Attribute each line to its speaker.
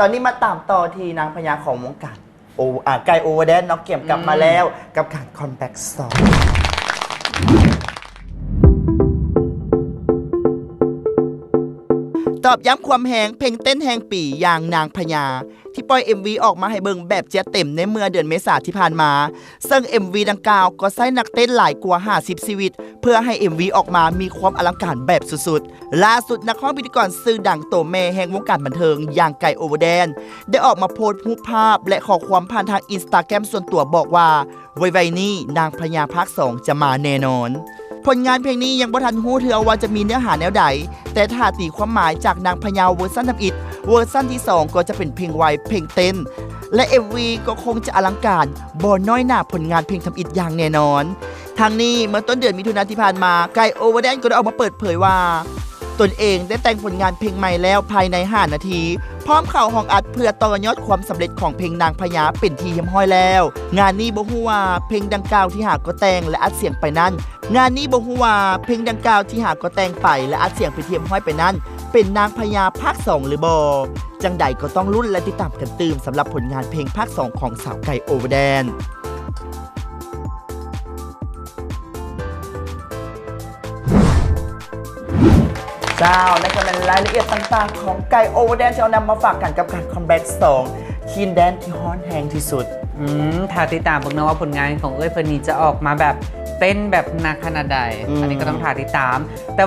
Speaker 1: ตอนนี้มาตามต่อทีนางพญาของวงการไกโอเวอร์แดนน้องเก็บกลับมาแล้วกับการคอมแบ็กซองตอบย้ำความแหงเพลงเต้นแหงปีอย่างนางพญาที่ปล่อย MV ออกมาให้เบิ่งแบบเจียเต็มในเมื่อเดือนเมษาที่ผ่านมาซึ่ง MV ดังกล่าวก็ใช้นักเต้นหลายกว่า50ชีวิตเพื่อให้ MV ออกมามีความอลังการแบบสุดๆล่าสุดนักร้องพิธีกรชื่อดังโตแม่แห่งวงการบันเทิงอย่างไก่โอเวอร์แดนได้ออกมาโพสต์รูปภาพและข้อความผ่านทาง Instagram ส่วนตัวบอกว่าไวๆนี้นางพญาภาค 2จะมาแน่นอนผลงานเพลงนี้ยังบ่ทันฮู้เถื่อว่าจะมีเนื้อหาแนวใดแต่ถ้าตีความหมายจากนางพญาเวอร์ชันทำอิฐเวอร์ชันที่ 2ก็จะเป็นเพลงไวเพลงเต้นและ MV ก็คงจะอลังการบ่น้อยหน้าผลงานเพลงทำอิฐอย่างแน่นอนทางนี้เมื่อต้นเดือนมิถุนายนที่ผ่านมาไกโอเวอร์แดนก็ได้ออกมาเปิดเผยว่าตนเองได้แต่งผลงานเพลงใหม่แล้วภายใน5นาทีพร้อมเข้าห้องอัดเพื่อต่อยอดความสำเร็จของเพลงนางพญาเป็นที่เยี่ยมห้อยแล้วงานนี้บ่ฮู้ว่าเพลงดังกล่าวที่หาก็แต่งและอัดเสียงไปนั้นงานนี้บ่ฮู้ว่าเพลงดังกล่าวที่หาก็แต่งไปและอัดเสียงไปเทียมห้อยไปนั้นเป็นนางพญาภาค 2หรือบ่จังใดก็ต้องลุ้นและติดตามกันตื่มสำหรับผลงานเพลงภาค 2ของสาวไก่โอเวอร์แดนเจ้านั่นก็เป็นรายละเอียดต่างๆของไก่โอเวอร์แดนที่เอานำมาฝากกันกับการคัมแบ็ก2คีนแดนที่ฮอนแฮงที่สุด
Speaker 2: ถ้าติดตามพวกน้องว่าผลงานของเอ้ยเฟิร์นนี่จะออกมาแบบเต้นแบบหนักขนาดใดอันนี้ก็ต้องถ่ายติดตามแต่ว่า